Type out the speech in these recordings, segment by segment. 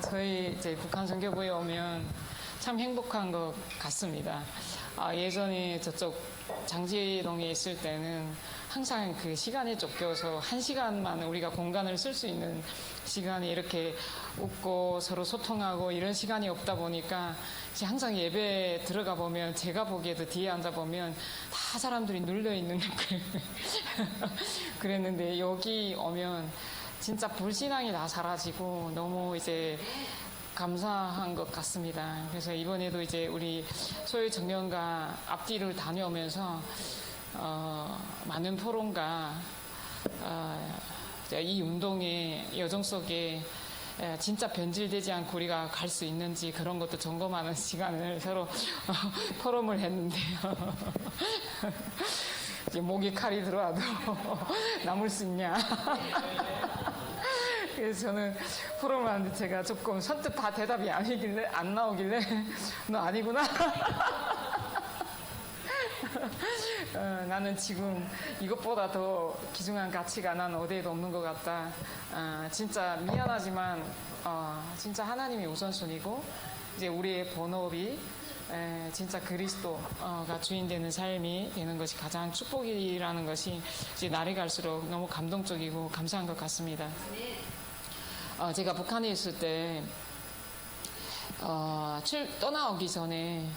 저희 이제 북한 선교부에 오면 참 행복한 것 같습니다. 예전에 저쪽 장지동에 있을 때는 항상 그 시간에 쫓겨서 1시간만 우리가 공간을 쓸 수 있는 시간에 이렇게 웃고 서로 소통하고 이런 시간이 없다 보니까 이제 항상 예배 들어가 보면 제가 보기에도 뒤에 앉아 보면 다 사람들이 눌려 있는 그랬는데 여기 오면 진짜 불신앙이 다 사라지고 너무 이제 감사한 것 같습니다. 그래서 이번에도 이제 우리 소요 청년과 앞뒤를 다녀오면서 많은 토론과 이 운동의 여정 속에 진짜 변질되지 않고 우리가 갈 수 있는지 그런 것도 점검하는 시간을 서로 토론을 했는데요. 이제 목에 칼이 들어와도 남을 수 있냐. 그래서 저는 토론을 하는데 제가 조금 선뜻 다 대답이 아니길래 안 나오길래 너 아니구나. 나는 지금 이것보다 더 귀중한 가치가 난 어디에도 없는 것 같다. 진짜 미안하지만 진짜 하나님이 우선순위고 이제 우리의 본업이 진짜 그리스도가 주인 되는 삶이 되는 것이 가장 축복이라는 것이 이제 날이 갈수록 너무 감동적이고 감사한 것 같습니다. 제가 북한에 있을 때 떠나오기 전에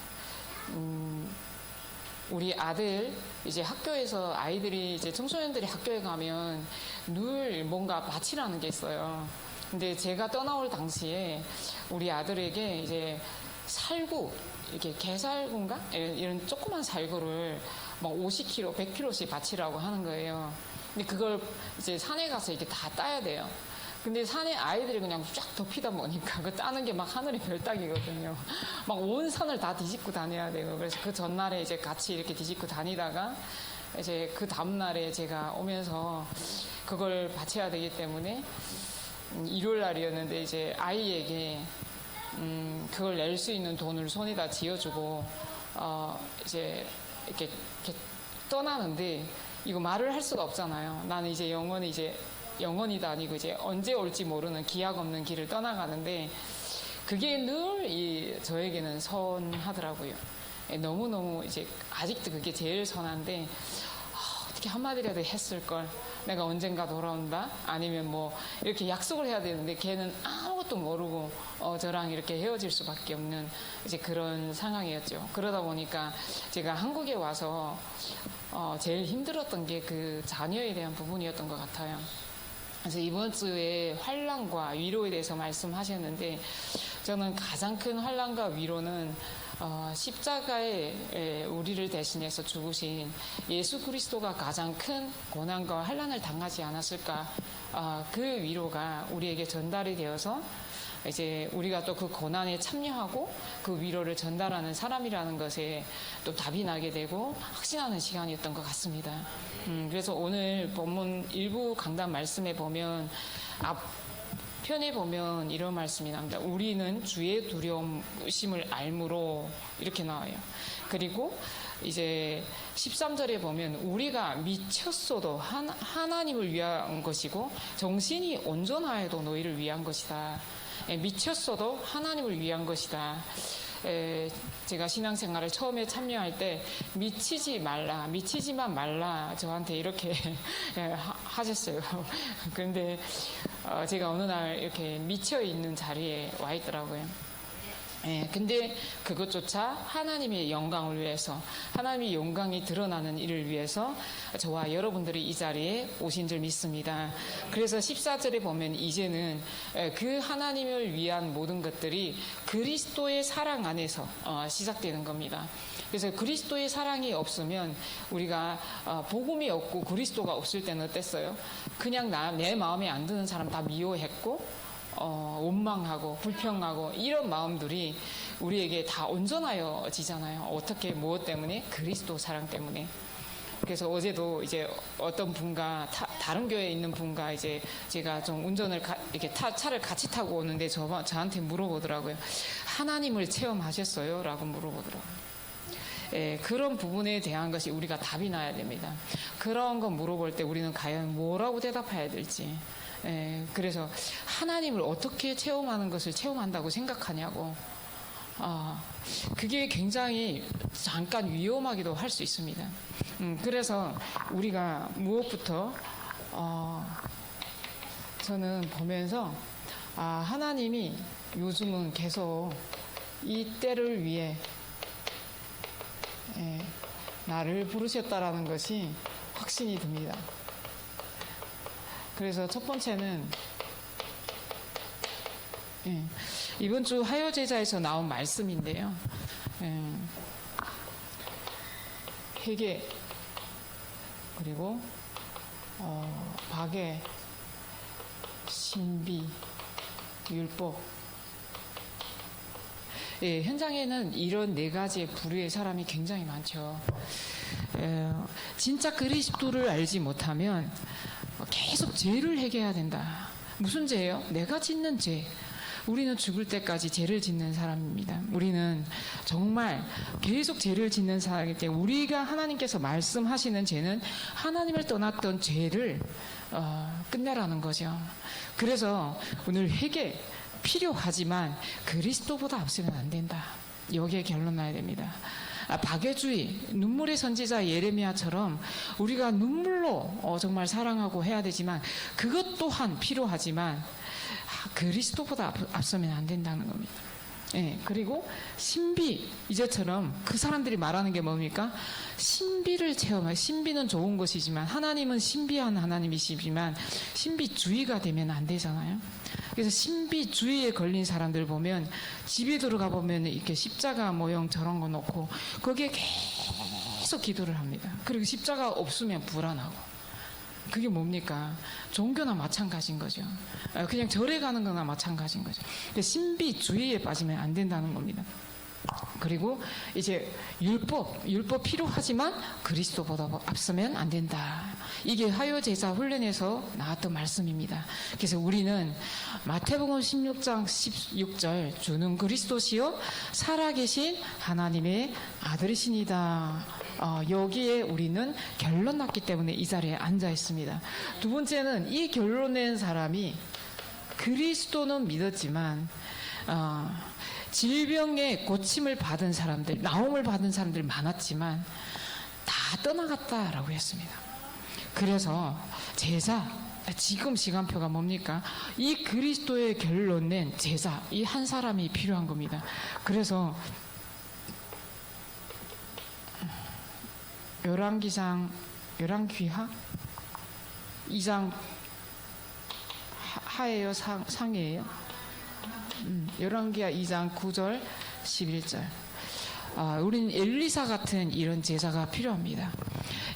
우리 아들 이제 학교에서 아이들이 이제 청소년들이 학교에 가면 늘 뭔가 바치라는 게 있어요. 근데 제가 떠나올 당시에 우리 아들에게 이제 살구 이렇게 게살구인가 이런 조그만 살구를 막 50kg, 100kg씩 바치라고 하는 거예요. 근데 그걸 이제 산에 가서 이렇게 다 따야 돼요. 근데 산에 아이들이 그냥 쫙 덮이다 보니까 그 따는 게 막 하늘의 별따기거든요. 막 온 산을 다 뒤집고 다녀야 돼요. 그래서 그 전날에 이제 같이 이렇게 뒤집고 다니다가 이제 그 다음날에 제가 오면서 그걸 바쳐야 되기 때문에 일요일 날이었는데 이제 아이에게 그걸 낼 수 있는 돈을 손에다 쥐어주고 이제 이렇게 떠나는데 이거 말을 할 수가 없잖아요. 나는 이제 영원히도 아니고 이제 언제 올지 모르는 기약 없는 길을 떠나가는데 그게 늘 저에게는 선하더라고요. 너무너무 이제 아직도 그게 제일 선한데 어떻게 한마디라도 했을걸. 내가 언젠가 돌아온다? 아니면 뭐 이렇게 약속을 해야 되는데 걔는 아무것도 모르고 저랑 이렇게 헤어질 수밖에 없는 이제 그런 상황이었죠. 그러다 보니까 제가 한국에 와서 제일 힘들었던 게 그 자녀에 대한 부분이었던 것 같아요. 그래서 이번 주에 환난과 위로에 대해서 말씀하셨는데 저는 가장 큰 환난과 위로는 십자가에 우리를 대신해서 죽으신 예수 그리스도가 가장 큰 고난과 환난을 당하지 않았을까. 그 위로가 우리에게 전달이 되어서 이제 우리가 또 그 고난에 참여하고 그 위로를 전달하는 사람이라는 것에 또 답이 나게 되고 확신하는 시간이었던 것 같습니다. 그래서 오늘 본문 일부 강단 말씀에 보면 앞편에 보면 이런 말씀이 나옵니다. 우리는 주의 두려움심을 알므로 이렇게 나와요. 그리고 이제 13절에 보면 우리가 미쳤어도 하나님을 위한 것이고 정신이 온전하여도 너희를 위한 것이다. 미쳤어도 하나님을 위한 것이다. 제가 신앙생활을 처음에 참여할 때 미치지만 말라 저한테 이렇게 하셨어요. 그런데 제가 어느 날 이렇게 미쳐있는 자리에 와 있더라고요. 근데 그것조차 하나님의 영광을 위해서 하나님의 영광이 드러나는 일을 위해서 저와 여러분들이 이 자리에 오신 줄 믿습니다. 그래서 14절에 보면 이제는 그 하나님을 위한 모든 것들이 그리스도의 사랑 안에서 시작되는 겁니다. 그래서 그리스도의 사랑이 없으면 우리가 복음이 없고 그리스도가 없을 때는 어땠어요? 그냥 내 마음에 안 드는 사람 다 미워했고 원망하고 불평하고 이런 마음들이 우리에게 다 온전하여지잖아요. 어떻게 무엇 때문에? 그리스도 사랑 때문에. 그래서 어제도 이제 어떤 분과 다른 교회에 있는 분과 이제 제가 좀 운전을 이렇게 차를 같이 타고 오는데 저한테 물어보더라고요. 하나님을 체험하셨어요? 라고 물어보더라고요. 그런 부분에 대한 것이 우리가 답이 나야 됩니다. 그런 거 물어볼 때 우리는 과연 뭐라고 대답해야 될지. 그래서 하나님을 어떻게 체험하는 것을 체험한다고 생각하냐고. 그게 굉장히 잠깐 위험하기도 할 수 있습니다. 그래서 우리가 무엇부터 저는 보면서 하나님이 요즘은 계속 이 때를 위해 나를 부르셨다라는 것이 확신이 듭니다. 그래서 첫 번째는 이번 주 하여제자에서 나온 말씀인데요. 회개 그리고 박해, 신비, 율법. 현장에는 이런 네 가지의 부류의 사람이 굉장히 많죠. 진짜 그리스도를 알지 못하면 계속 죄를 회개해야 된다. 무슨 죄예요? 내가 짓는 죄. 우리는 죽을 때까지 죄를 짓는 사람입니다. 우리는 정말 계속 죄를 짓는 사람이기 때문에 우리가 하나님께서 말씀하시는 죄는 하나님을 떠났던 죄를 끝내라는 거죠. 그래서 오늘 회개 필요하지만 그리스도보다 앞서면 안 된다. 여기에 결론 나야 됩니다. 박해주의, 눈물의 선지자 예레미야처럼 우리가 눈물로 정말 사랑하고 해야 되지만 그것 또한 필요하지만 그리스도보다 앞서면 안 된다는 겁니다. 그리고 신비, 이제처럼 그 사람들이 말하는 게 뭡니까? 신비를 체험해. 신비는 좋은 것이지만 하나님은 신비한 하나님이시지만 신비주의가 되면 안 되잖아요. 그래서 신비주의에 걸린 사람들 보면 집에 들어가 보면 이렇게 십자가 모형 저런 거 놓고 거기에 계속 기도를 합니다. 그리고 십자가 없으면 불안하고. 그게 뭡니까? 종교나 마찬가지인 거죠. 그냥 절에 가는 거나 마찬가지인 거죠. 신비주의에 빠지면 안 된다는 겁니다. 그리고 이제 율법 필요하지만 그리스도보다 앞서면 안 된다. 이게 하여제자 훈련에서 나왔던 말씀입니다. 그래서 우리는 마태복음 16장 16절 주는 그리스도시요 살아계신 하나님의 아들이시니다. 여기에 우리는 결론 났기 때문에 이 자리에 앉아 있습니다. 두 번째는 이 결론 낸 사람이 그리스도는 믿었지만 질병의 고침을 받은 사람들, 나옴을 받은 사람들 많았지만 다 떠나갔다라고 했습니다. 그래서 제자, 지금 시간표가 뭡니까? 이 그리스도의 결론 낸 제자, 이 한 사람이 필요한 겁니다. 그래서 열왕기하 2장 하예요, 상이에요? 열왕기하 2장 9절 11절. 우린 엘리사 같은 이런 제자가 필요합니다.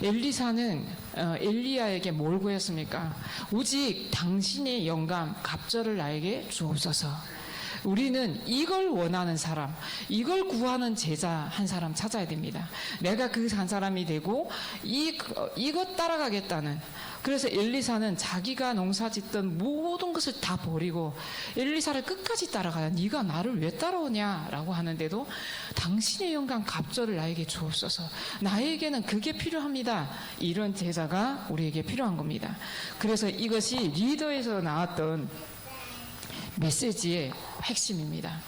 엘리사는 엘리야에게 뭘 구했습니까? 오직 당신의 영감 갑절을 나에게 주옵소서. 우리는 이걸 원하는 사람, 이걸 구하는 제자 한 사람 찾아야 됩니다. 내가 그 한 사람이 되고 이것 따라가겠다는. 그래서 엘리사는 자기가 농사짓던 모든 것을 다 버리고 엘리사를 끝까지 따라가요. 네가 나를 왜 따라오냐라고 하는데도 당신의 영광 갑절을 나에게 주옵소서. 나에게는 그게 필요합니다. 이런 제자가 우리에게 필요한 겁니다. 그래서 이것이 리더에서 나왔던 메시지의 핵심입니다.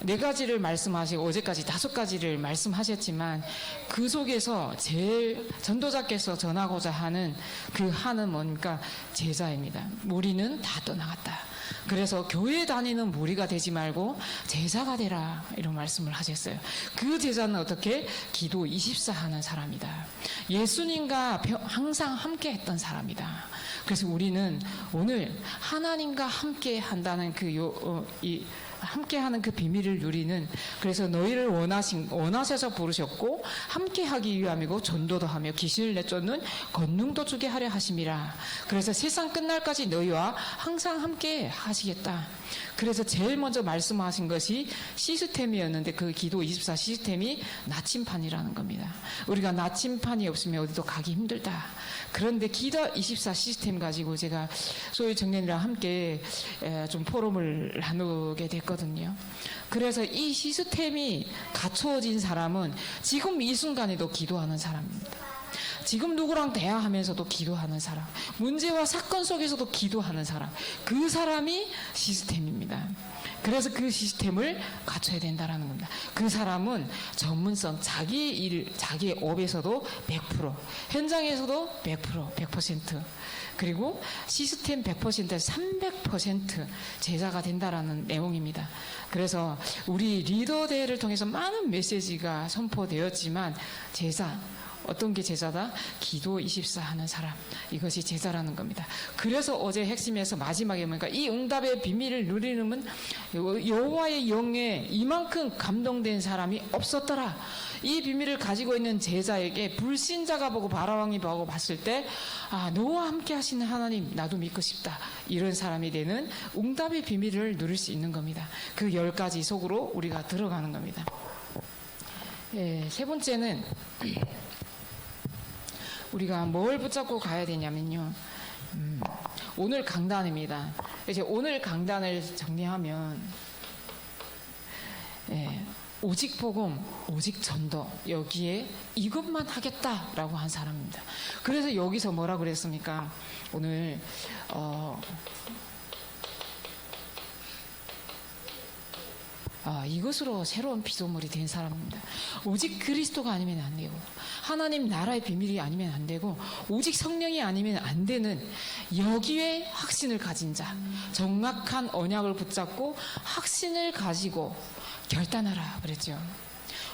네 가지를 말씀하시고 어제까지 5가지를 말씀하셨지만 그 속에서 제일 전도자께서 전하고자 하는 그 하는 뭡니까? 제자입니다. 무리는 다 떠나갔다. 그래서 교회 다니는 무리가 되지 말고 제자가 되라 이런 말씀을 하셨어요. 그 제자는 어떻게? 기도 24 하는 사람이다. 예수님과 항상 함께 했던 사람이다. 그래서 우리는 오늘 하나님과 함께 한다는 함께하는 그 비밀을 누리는, 그래서 너희를 원하셔서 부르셨고 함께하기 위함이고 전도도 하며 귀신을 내쫓는 권능도 주게 하려 하심이라. 그래서 세상 끝날까지 너희와 항상 함께 하시겠다. 그래서 제일 먼저 말씀하신 것이 시스템이었는데 그 기도 24 시스템이 나침판이라는 겁니다. 우리가 나침판이 없으면 어디도 가기 힘들다. 그런데 기도 24 시스템 가지고 제가 소유 청년이랑 함께 좀 포럼을 나누게 됐거든요. 그래서 이 시스템이 갖춰진 사람은 지금 이 순간에도 기도하는 사람입니다. 지금 누구랑 대화하면서도 기도하는 사람, 문제와 사건 속에서도 기도하는 사람, 그 사람이 시스템입니다. 그래서 그 시스템을 갖춰야 된다는 겁니다. 그 사람은 전문성, 자기 일, 자기 업에서도 100%, 현장에서도 100%, 그리고 시스템 100%에서 300% 제자가 된다라는 내용입니다. 그래서 우리 리더 대회를 통해서 많은 메시지가 선포되었지만 제자, 어떤 게 제자다? 기도 24 하는 사람, 이것이 제자라는 겁니다. 그래서 어제 핵심에서 마지막에 보니까 이 응답의 비밀을 누리는 여호와의 영에 이만큼 감동된 사람이 없었더라. 이 비밀을 가지고 있는 제자에게 불신자가 보고 바라왕이 보고 봤을 때, 아, 너와 함께 하시는 하나님 나도 믿고 싶다, 이런 사람이 되는 응답의 비밀을 누릴 수 있는 겁니다. 그 10가지 속으로 우리가 들어가는 겁니다. 세 번째는 우리가 뭘 붙잡고 가야 되냐면요, 오늘 강단입니다. 이제 오늘 강단을 정리하면, 오직 복음, 오직 전도, 여기에 이것만 하겠다라고 한 사람입니다. 그래서 여기서 뭐라 그랬습니까? 오늘 이것으로 새로운 피조물이 된 사람입니다. 오직 그리스도가 아니면 안 되고, 하나님 나라의 비밀이 아니면 안 되고, 오직 성령이 아니면 안 되는 여기에 확신을 가진 자, 정확한 언약을 붙잡고 확신을 가지고 결단하라 그랬죠.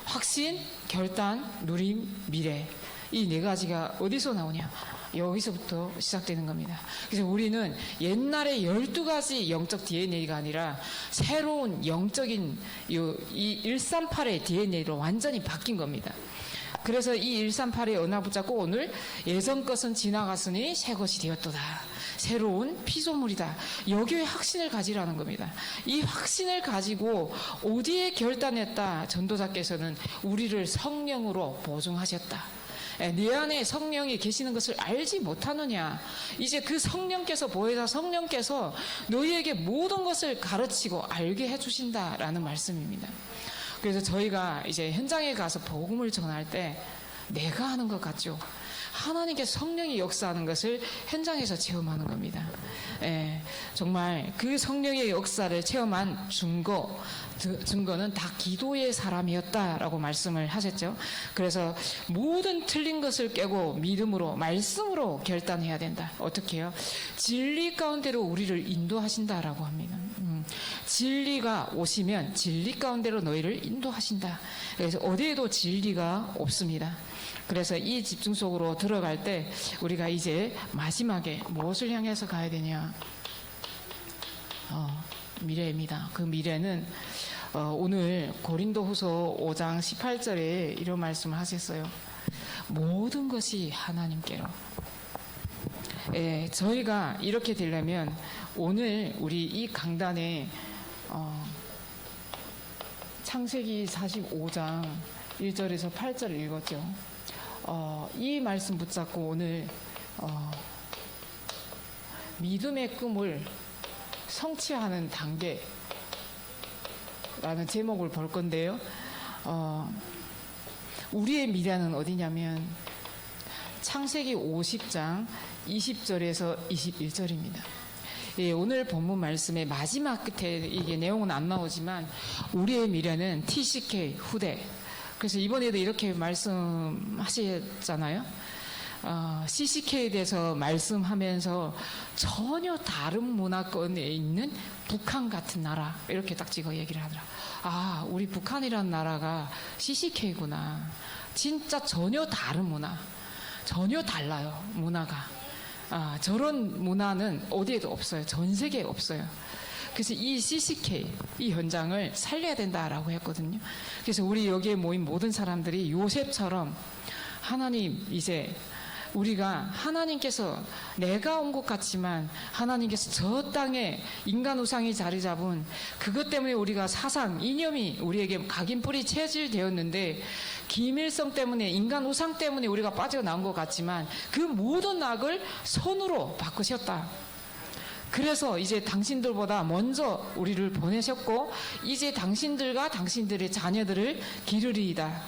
확신, 결단, 누림, 미래, 이 4가지가 어디서 나오냐? 여기서부터 시작되는 겁니다. 그래서 우리는 옛날에 12가지 영적 DNA가 아니라 새로운 영적인 이 138의 DNA로 완전히 바뀐 겁니다. 그래서 이 138의 언약 붙잡고 오늘 예전 것은 지나갔으니 새 것이 되었도다, 새로운 피조물이다, 여기에 확신을 가지라는 겁니다. 이 확신을 가지고 어디에 결단했다? 전도자께서는 우리를 성령으로 보증하셨다. 네 안에 성령이 계시는 것을 알지 못하느냐? 이제 그 성령께서 보혜사 성령께서 너희에게 모든 것을 가르치고 알게 해주신다라는 말씀입니다. 그래서 저희가 이제 현장에 가서 복음을 전할 때 내가 하는 것 같죠? 하나님께 성령이 역사하는 것을 현장에서 체험하는 겁니다. 정말 그 성령의 역사를 체험한 증거는 다 기도의 사람이었다라고 말씀을 하셨죠. 그래서 모든 틀린 것을 깨고 믿음으로, 말씀으로 결단해야 된다. 어떻게 해요? 진리 가운데로 우리를 인도하신다라고 합니다. 진리가 오시면 진리 가운데로 너희를 인도하신다. 그래서 어디에도 진리가 없습니다. 그래서 이 집중 속으로 들어갈 때 우리가 이제 마지막에 무엇을 향해서 가야 되냐? 미래입니다. 그 미래는 오늘 고린도후서 5장 18절에 이런 말씀을 하셨어요. 모든 것이 하나님께로. 저희가 이렇게 되려면 오늘 우리 이 강단에 창세기 45장 1절에서 8절을 읽었죠. 이 말씀 붙잡고 오늘 믿음의 꿈을 성취하는 단계라는 제목을 볼 건데요. 우리의 미래는 어디냐면 창세기 50장 20절에서 21절입니다. 오늘 본문 말씀의 마지막 끝에 이게 내용은 안 나오지만 우리의 미래는 TCK 후대. 그래서 이번에도 이렇게 말씀하셨잖아요. CCK에 대해서 말씀하면서 전혀 다른 문화권에 있는 북한 같은 나라, 이렇게 딱 찍어 얘기를 하더라. 아, 우리 북한이라는 나라가 CCK구나. 진짜 전혀 다른 문화, 전혀 달라요, 문화가. 저런 문화는 어디에도 없어요. 전 세계에 없어요. 그래서 이 CCK, 이 현장을 살려야 된다라고 했거든요. 그래서 우리 여기에 모인 모든 사람들이 요셉처럼 하나님, 이제 우리가 하나님께서 내가 온 것 같지만 하나님께서 저 땅에 인간 우상이 자리 잡은 그것 때문에 우리가 사상, 이념이 우리에게 각인뿔이 체질되었는데 기밀성 때문에, 인간 우상 때문에 우리가 빠져나온 것 같지만 그 모든 악을 선으로 바꾸셨다. 그래서 이제 당신들보다 먼저 우리를 보내셨고 이제 당신들과 당신들의 자녀들을 기르리이다.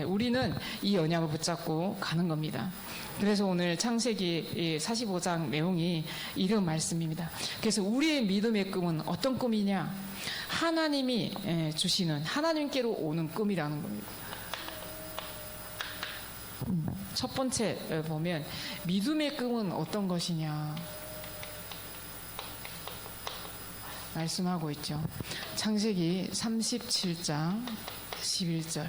우리는 이 언약을 붙잡고 가는 겁니다. 그래서 오늘 창세기 45장 내용이 이런 말씀입니다. 그래서 우리의 믿음의 꿈은 어떤 꿈이냐? 하나님이 주시는, 하나님께로 오는 꿈이라는 겁니다. 첫 번째 보면 믿음의 꿈은 어떤 것이냐 말씀하고 있죠. 창세기 37장 11절.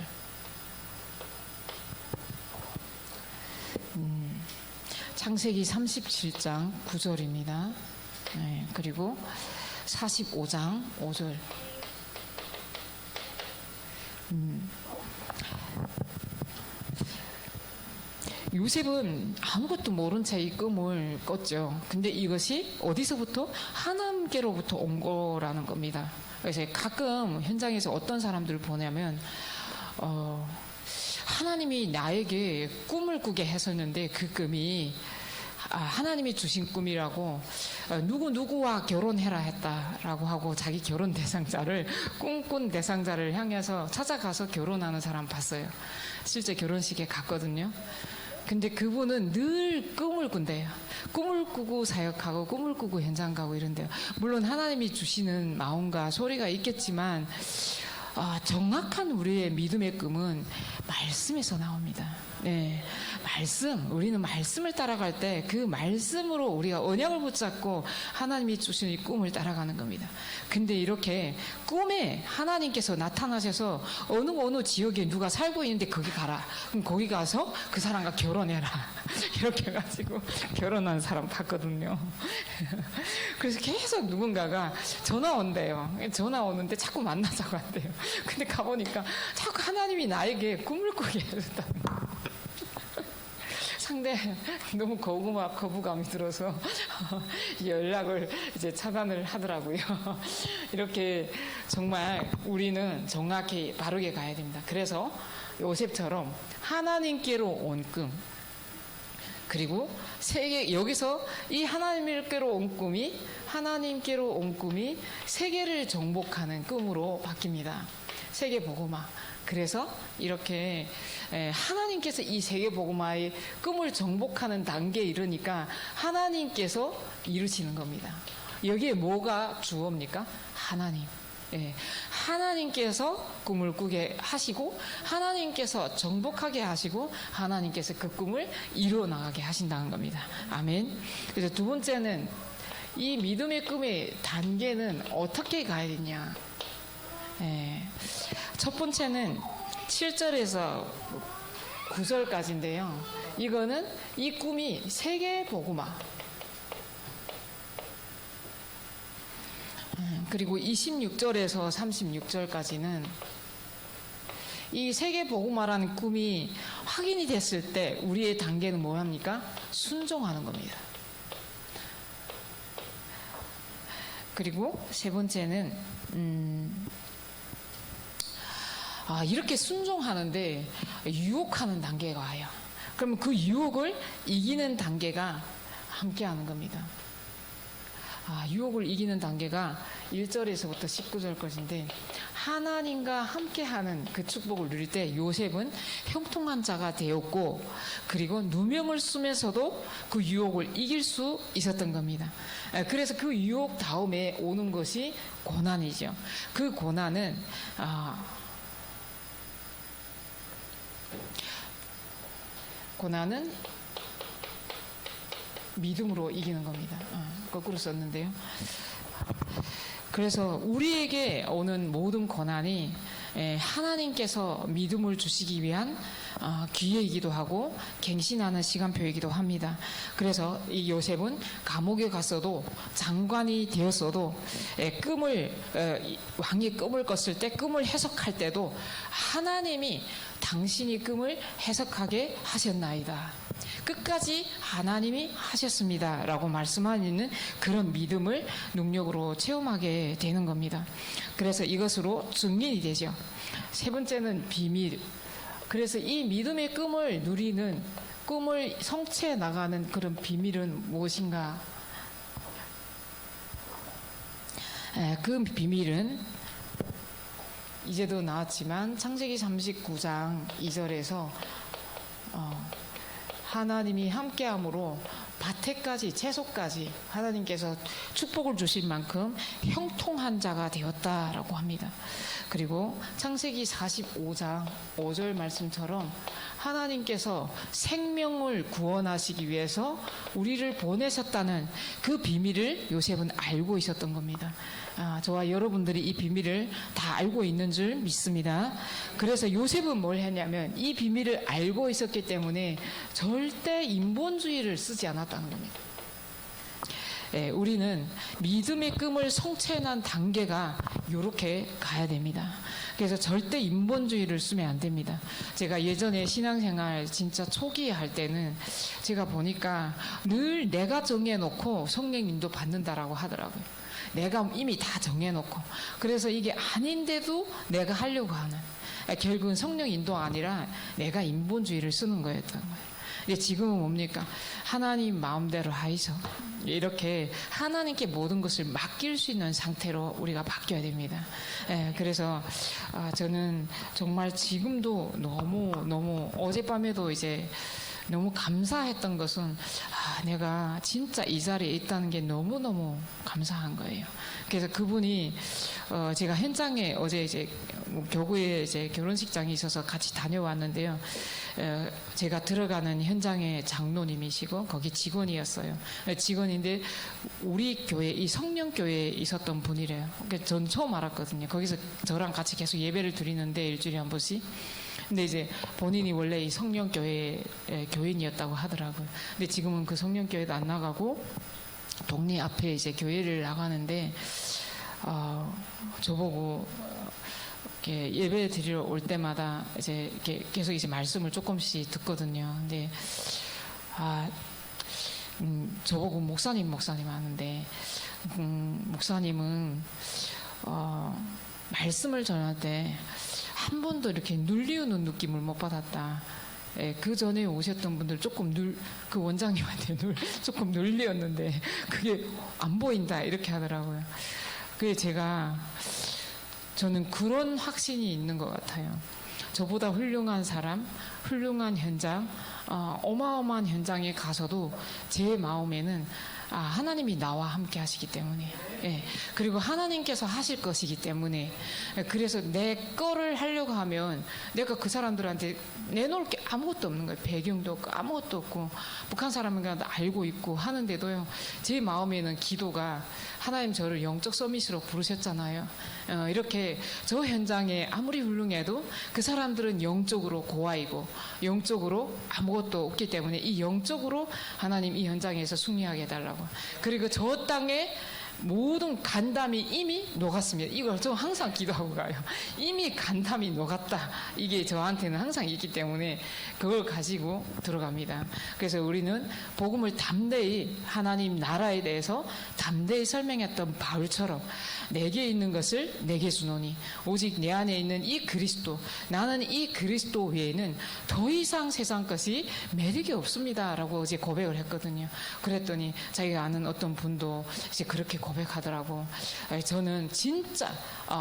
창세기 37장 9절입니다. 그리고 45장 5절. 요셉은 아무것도 모른 채 이 꿈을 꿨죠. 근데 이것이 어디서부터? 하나님께로부터 온 거라는 겁니다. 그래서 가끔 현장에서 어떤 사람들을 보냐면 하나님이 나에게 꿈을 꾸게 했었는데 그 꿈이 하나님이 주신 꿈이라고 누구와 결혼해라 했다라고 하고 자기 결혼 대상자를 꿈꾼 대상자를 향해서 찾아가서 결혼하는 사람 봤어요. 실제 결혼식에 갔거든요. 근데 그분은 늘 꿈을 꾼대요. 꿈을 꾸고 사역하고 꿈을 꾸고 현장 가고 이런데요. 물론 하나님이 주시는 마음과 소리가 있겠지만 정확한 우리의 믿음의 꿈은 말씀에서 나옵니다. 네, 말씀. 우리는 말씀을 따라갈 때 그 말씀으로 우리가 언약을 붙잡고 하나님이 주신 이 꿈을 따라가는 겁니다. 근데 이렇게 꿈에 하나님께서 나타나셔서 어느 지역에 누가 살고 있는데 거기 가라. 그럼 거기 가서 그 사람과 결혼해라. 이렇게 해가지고 결혼한 사람 봤거든요. 그래서 계속 누군가가 전화 온대요. 전화 오는데 자꾸 만나자고 한대요. 근데 가보니까 자꾸 하나님이 나에게 꿈을 꾸게 해줬다는 거예요. 상대 너무 거부감이 들어서 연락을 이제 차단을 하더라고요. 이렇게 정말 우리는 정확히 바르게 가야 됩니다. 그래서 요셉처럼 하나님께로 온 꿈, 그리고 여기서 이 하나님께로 온 꿈이 세계를 정복하는 꿈으로 바뀝니다. 세계 복음화. 그래서 이렇게 하나님께서 이 세계 복음화의 꿈을 정복하는 단계에 이르니까 하나님께서 이루시는 겁니다. 여기에 뭐가 주어입니까? 하나님. 하나님께서 꿈을 꾸게 하시고 하나님께서 정복하게 하시고 하나님께서 그 꿈을 이루어 나가게 하신다는 겁니다. 아멘. 그래서 두 번째는 이 믿음의 꿈의 단계는 어떻게 가야 되냐? 첫 번째는 7절에서 9절까지인데요. 이거는 이 꿈이 세계 복음화. 그리고 26절에서 36절까지는 이 세계 복음화라는 꿈이 확인이 됐을 때 우리의 단계는 뭐합니까? 순종하는 겁니다. 그리고 세 번째는 이렇게 순종하는데 유혹하는 단계가 와요. 그러면 그 유혹을 이기는 단계가 함께하는 겁니다. 유혹을 이기는 단계가 1절에서부터 19절까지인데 하나님과 함께하는 그 축복을 누릴 때 요셉은 형통한 자가 되었고 그리고 누명을 쓰면서도 그 유혹을 이길 수 있었던 겁니다. 그래서 그 유혹 다음에 오는 것이 고난이죠. 그 고난은 믿음으로 이기는 겁니다. 거꾸로 썼는데요. 그래서 우리에게 오는 모든 고난이 하나님께서 믿음을 주시기 위한 기회이기도 하고 갱신하는 시간표이기도 합니다. 그래서 이 요셉은 감옥에 갔어도 장관이 되었어도 왕이 꿈을 꿨을 때 꿈을 해석할 때도 하나님이 당신이 꿈을 해석하게 하셨나이다. 끝까지 하나님이 하셨습니다. 라고 말씀하는 그런 믿음을 능력으로 체험하게 되는 겁니다. 그래서 이것으로 증인이 되죠. 세 번째는 비밀. 그래서 이 믿음의 꿈을 누리는, 꿈을 성취해 나가는 그런 비밀은 무엇인가? 그 비밀은 이제도 나왔지만 창세기 39장 2절에서 하나님이 함께함으로 밭에까지 채소까지 하나님께서 축복을 주실 만큼 형통한 자가 되었다라고 합니다. 그리고 창세기 45장 5절 말씀처럼 하나님께서 생명을 구원하시기 위해서 우리를 보내셨다는 그 비밀을 요셉은 알고 있었던 겁니다. 저와 여러분들이 이 비밀을 다 알고 있는 줄 믿습니다. 그래서 요셉은 뭘 했냐면 이 비밀을 알고 있었기 때문에 절대 인본주의를 쓰지 않았다는 겁니다. 우리는 믿음의 끔을 성취한 단계가 이렇게 가야 됩니다. 그래서 절대 인본주의를 쓰면 안 됩니다. 제가 예전에 신앙생활 진짜 초기에 할 때는 제가 보니까 늘 내가 정해놓고 성령님도 받는다라고 하더라고요. 내가 이미 다 정해놓고 그래서 이게 아닌데도 내가 하려고 하는, 결국은 성령 인도가 아니라 내가 인본주의를 쓰는 거였던 거예요. 근데 지금은 뭡니까? 하나님 마음대로 하이소. 이렇게 하나님께 모든 것을 맡길 수 있는 상태로 우리가 바뀌어야 됩니다. 그래서 저는 정말 지금도 너무 어젯밤에도 이제 너무 감사했던 것은 내가 진짜 이 자리에 있다는 게 너무너무 감사한 거예요. 그래서 그분이 제가 현장에 어제 이제 교구에 이제 결혼식장이 있어서 같이 다녀왔는데요. 제가 들어가는 현장의 장로님이시고 거기 직원이었어요. 직원인데 우리 교회 이 성령교회에 있었던 분이래요. 전 처음 알았거든요. 거기서 저랑 같이 계속 예배를 드리는데 일주일에 한 번씩. 근데 이제 본인이 원래 이 성령교회 교인이었다고 하더라고요. 근데 지금은 그 성령교회도 안 나가고 동네 앞에 이제 교회를 나가는데 저보고 이렇게 예배 드리러 올 때마다 이제 이렇게 계속 이제 말씀을 조금씩 듣거든요. 근데 저보고 목사님 하는데 목사님은 말씀을 전할 때 한 번도 이렇게 눌리우는 느낌을 못 받았다. 그 전에 오셨던 분들 그 원장님한테 조금 눌리었는데 그게 안 보인다 이렇게 하더라고요. 그게 저는 그런 확신이 있는 것 같아요. 저보다 훌륭한 사람, 훌륭한 현장, 어마어마한 현장에 가서도 제 마음에는 하나님이 나와 함께 하시기 때문에, 그리고 하나님께서 하실 것이기 때문에, 그래서 내 거를 하려고 하면 내가 그 사람들한테 내놓을 게 아무것도 없는 거예요. 배경도 없고 아무것도 없고 북한 사람은 그냥 알고 있고 하는데도요, 제 마음에는 기도가 하나님 저를 영적 서밋으로 부르셨잖아요. 이렇게 저 현장에 아무리 훌륭해도 그 사람들은 영적으로 고아이고 영적으로 아무것도 없기 때문에 이 영적으로 하나님 이 현장에서 승리하게 해달라고. 그리고 저 땅에 모든 간담이 이미 녹았습니다. 이걸 저 항상 기도하고 가요. 이미 간담이 녹았다. 이게 저한테는 항상 있기 때문에 그걸 가지고 들어갑니다. 그래서 우리는 복음을 담대히 하나님 나라에 대해서 담대히 설명했던 바울처럼 내게 있는 것을 내게 주노니 오직 내 안에 있는 이 그리스도, 나는 이 그리스도 외에는 더 이상 세상 것이 매력이 없습니다 라고 어제 고백을 했거든요. 그랬더니 자기가 아는 어떤 분도 이제 그렇게 고백하더라고. 저는 진짜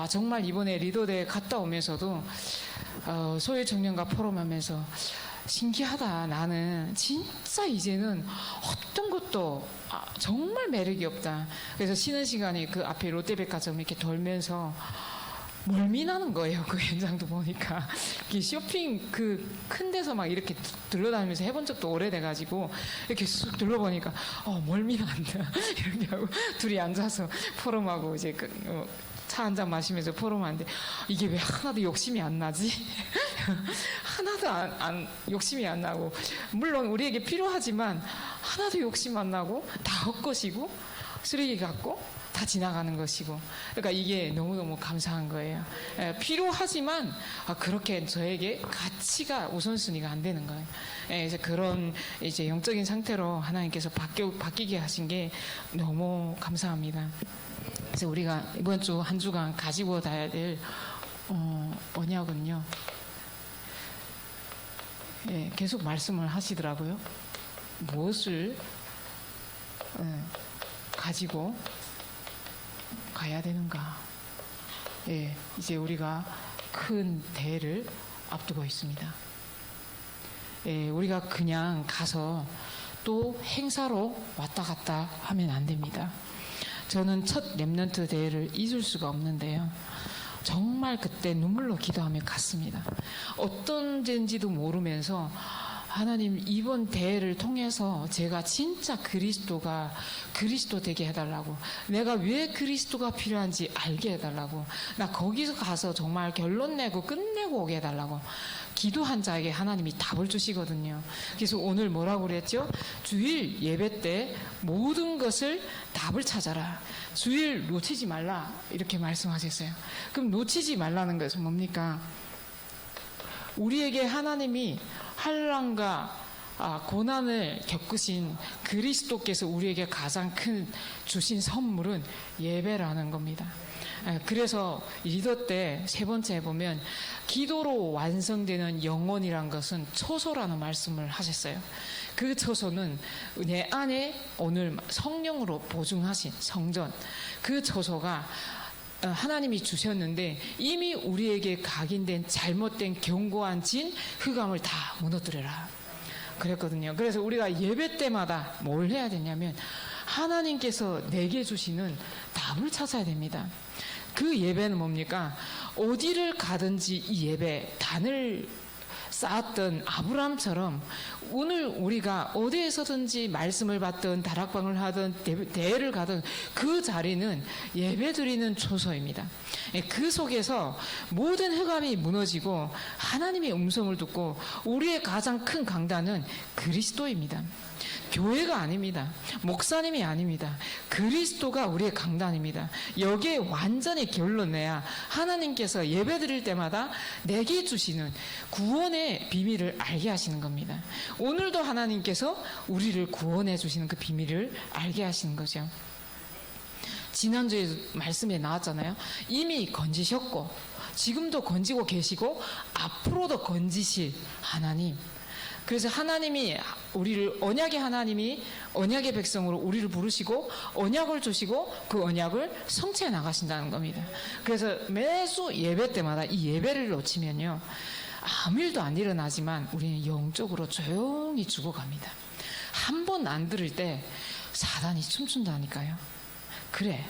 정말 이번에 리더대회 갔다 오면서도 소외 청년과 포럼하면서 신기하다. 나는 진짜 이제는 어떤 것도 정말 매력이 없다. 그래서 쉬는 시간에 그 앞에 롯데백화점 이렇게 돌면서 멀미 나는 거예요. 그 현장도 보니까 쇼핑 그 큰 데서 막 이렇게 둘러다니면서 해본 적도 오래돼가지고 이렇게 쑥 둘러보니까 멀미 난다 이렇게 하고 둘이 앉아서 포럼하고 이제 차 한 잔 마시면서 포럼하는데 이게 왜 하나도 욕심이 안 나지? 하나도 욕심이 안 나고, 물론 우리에게 필요하지만 하나도 욕심 안 나고 다 헛것이고 쓰레기 같고 다 지나가는 것이고, 그러니까 이게 너무너무 감사한 거예요. 필요하지만 그렇게 저에게 가치가 우선순위가 안 되는 거예요. 그래서 그런 이제 영적인 상태로 하나님께서 바뀌게 하신 게 너무 감사합니다. 그래서 우리가 이번 주 한 주간 가지고 다야 될 언약은요. 계속 말씀을 하시더라고요. 무엇을 가지고 가야 되는가. 이제 우리가 큰 대회를 앞두고 있습니다. 우리가 그냥 가서 또 행사로 왔다 갔다 하면 안 됩니다. 저는 첫 렘넌트 대회를 잊을 수가 없는데요. 정말 그때 눈물로 기도하며 갔습니다. 어떤 죄인지도 모르면서 하나님, 이번 대회를 통해서 제가 진짜 그리스도 되게 해달라고, 내가 왜 그리스도가 필요한지 알게 해달라고, 나 거기서 가서 정말 결론 내고 끝내고 오게 해달라고 기도한 자에게 하나님이 답을 주시거든요. 그래서 오늘 뭐라고 그랬죠? 주일 예배 때 모든 것을 답을 찾아라. 주일 놓치지 말라, 이렇게 말씀하셨어요. 그럼 놓치지 말라는 것은 뭡니까? 우리에게 하나님이 환난과 고난을 겪으신 그리스도께서 우리에게 가장 큰 주신 선물은 예배라는 겁니다. 그래서 리더 때 세 번째 보면 기도로 완성되는 영혼이란 것은 초소라는 말씀을 하셨어요. 그 초소는 내 안에 오늘 성령으로 보증하신 성전, 그 초소가 하나님이 주셨는데 이미 우리에게 각인된 잘못된 견고한 진 흑암을 다 무너뜨려라 그랬거든요. 그래서 우리가 예배 때마다 뭘 해야 되냐면 하나님께서 내게 주시는 답을 찾아야 됩니다. 그 예배는 뭡니까? 어디를 가든지 이 예배 단을 쌓았던 아브라함처럼 오늘 우리가 어디에서든지 말씀을 받든 다락방을 하든 대회를 가든 그 자리는 예배드리는 초소입니다. 그 속에서 모든 흑암이 무너지고 하나님의 음성을 듣고 우리의 가장 큰 강단은 그리스도입니다. 교회가 아닙니다. 목사님이 아닙니다. 그리스도가 우리의 강단입니다. 여기에 완전히 결론내야 하나님께서 예배드릴 때마다 내게 주시는 구원의 비밀을 알게 하시는 겁니다. 오늘도 하나님께서 우리를 구원해 주시는 그 비밀을 알게 하시는 거죠. 지난주에 말씀에 나왔잖아요. 이미 건지셨고 지금도 건지고 계시고 앞으로도 건지실 하나님. 그래서 하나님이 우리를 언약의 하나님이 언약의 백성으로 우리를 부르시고 언약을 주시고 그 언약을 성취해 나가신다는 겁니다. 그래서 매주 예배 때마다 이 예배를 놓치면요 아무 일도 안 일어나지만 우리는 영적으로 조용히 죽어갑니다. 한 번 안 들을 때 사단이 춤춘다니까요. 그래,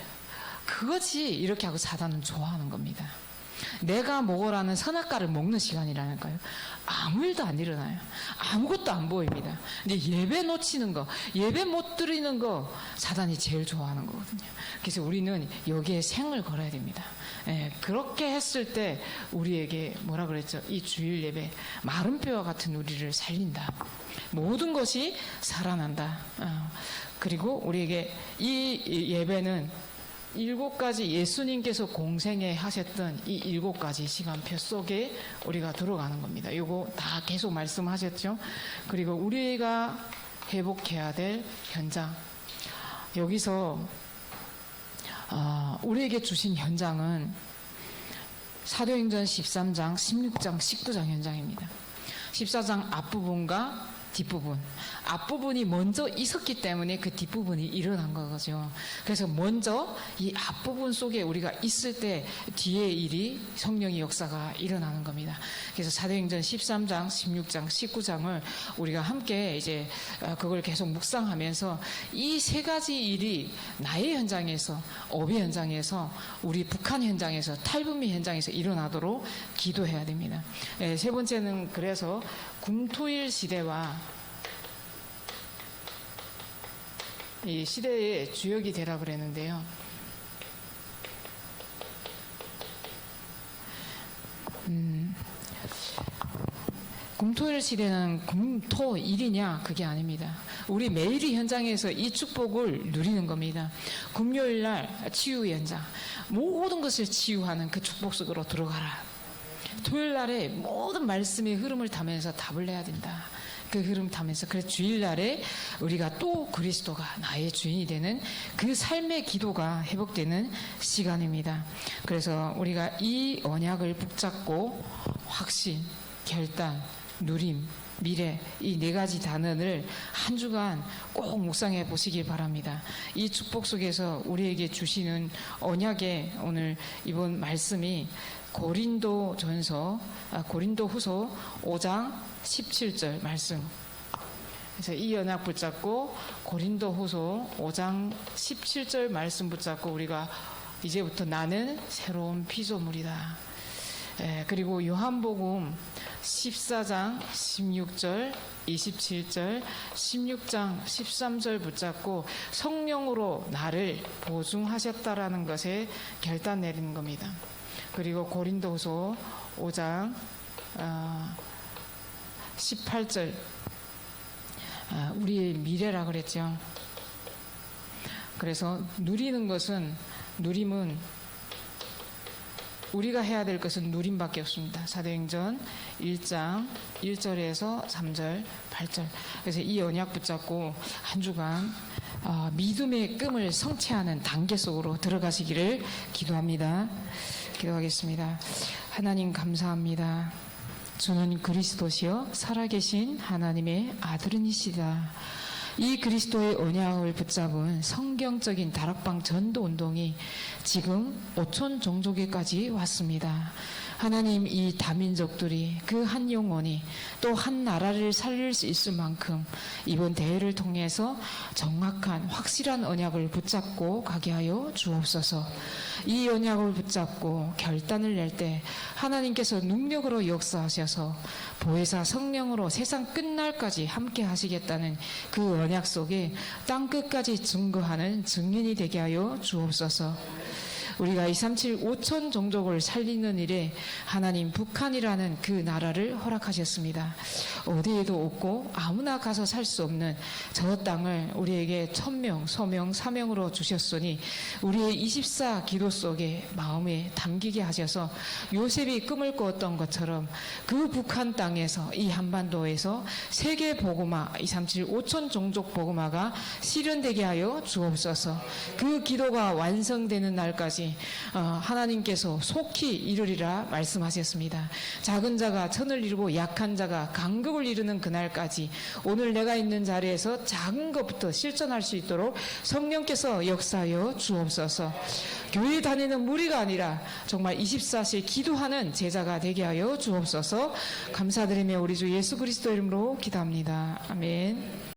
그것이 이렇게 하고 사단은 좋아하는 겁니다. 내가 먹으라는 선악과를 먹는 시간이라니까요. 아무 일도 안 일어나요. 아무것도 안 보입니다. 근데 예배 놓치는 거, 예배 못 드리는 거 사단이 제일 좋아하는 거거든요. 그래서 우리는 여기에 생을 걸어야 됩니다. 그렇게 했을 때 우리에게 뭐라 그랬죠? 이 주일 예배 마른 뼈와 같은 우리를 살린다. 모든 것이 살아난다. 그리고 우리에게 이 예배는 7가지 예수님께서 공생애 하셨던 이 7가지 시간표 속에 우리가 들어가는 겁니다. 이거 다 계속 말씀하셨죠. 그리고 우리가 회복해야 될 현장, 여기서 우리에게 주신 현장은 사도행전 13장, 16장, 19장 현장입니다. 14장 앞부분과 뒷부분, 앞부분이 먼저 있었기 때문에 그 뒷부분이 일어난 거죠. 그래서 먼저 이 앞부분 속에 우리가 있을 때 뒤에 일이 성령의 역사가 일어나는 겁니다. 그래서 사도행전 13장, 16장, 19장을 우리가 함께 이제 그걸 계속 묵상하면서 이 3가지 일이 나의 현장에서, 업의 현장에서, 우리 북한 현장에서, 탈북미 현장에서 일어나도록 기도해야 됩니다. 세 번째는 그래서 금토일 시대와 이 시대의 주역이 되라 그랬는데요. 금토일 시대는 금토일이냐 그게 아닙니다. 우리 매일이 현장에서 이 축복을 누리는 겁니다. 금요일날 치유 현장, 모든 것을 치유하는 그 축복 속으로 들어가라. 토요일날에 모든 말씀의 흐름을 타면서 답을 내야 된다. 그 흐름 타면서, 그래서 주일날에 우리가 또 그리스도가 나의 주인이 되는 그 삶의 기도가 회복되는 시간입니다. 그래서 우리가 이 언약을 붙잡고 확신, 결단, 누림, 미래, 이 4가지 단어를 한 주간 꼭 묵상해 보시기 바랍니다. 이 축복 속에서 우리에게 주시는 언약의 오늘 이번 말씀이 고린도후서 5장 17절 말씀. 그래서 이 언약 붙잡고 고린도후서 5장 17절 말씀 붙잡고 우리가 이제부터 나는 새로운 피조물이다. 그리고 요한복음 14장 16절 27절 16장 13절 붙잡고 성령으로 나를 보증하셨다라는 것에 결단 내리는 겁니다. 그리고 고린도후서 5장 18절 우리의 미래라 그랬죠. 그래서 누림은 우리가 해야 될 것은 누림밖에 없습니다. 사도행전 1장 1절에서 3절 8절. 그래서 이 언약 붙잡고 한 주간 믿음의 끔을 성취하는 단계 속으로 들어가시기를 기도합니다. 기도하겠습니다. 하나님 감사합니다. 주는 그리스도시요 살아계신 하나님의 아들이시다. 이 그리스도의 언약을 붙잡은 성경적인 다락방 전도 운동이 지금 5천 종족에까지 왔습니다. 하나님, 이 다민족들이 그 한 영혼이 또 한 나라를 살릴 수 있을 만큼 이번 대회를 통해서 정확한 확실한 언약을 붙잡고 가게 하여 주옵소서. 이 언약을 붙잡고 결단을 낼 때 하나님께서 능력으로 역사하셔서 보혜사 성령으로 세상 끝날까지 함께 하시겠다는 그 언약 속에 땅끝까지 증거하는 증인이 되게 하여 주옵소서. 우리가 237 5천 종족을 살리는 일에 하나님 북한이라는 그 나라를 허락하셨습니다. 어디에도 없고 아무나 가서 살 수 없는 저 땅을 우리에게 1000명, 소명, 사명으로 주셨으니 우리의 24 기도 속에 마음에 담기게 하셔서 요셉이 꿈을 꾸었던 것처럼 그 북한 땅에서 이 한반도에서 세계 복음화 237 5천 종족 복음화가 실현되게 하여 주옵소서. 그 기도가 완성되는 날까지 하나님께서 속히 이루리라 말씀하셨습니다. 작은 자가 천을 이루고 약한 자가 강급을 이루는 그날까지 오늘 내가 있는 자리에서 작은 것부터 실천할 수 있도록 성령께서 역사하여 주옵소서. 교회 다니는 무리가 아니라 정말 24시 기도하는 제자가 되게 하여 주옵소서. 감사드리며 우리 주 예수 그리스도 이름으로 기도합니다. 아멘.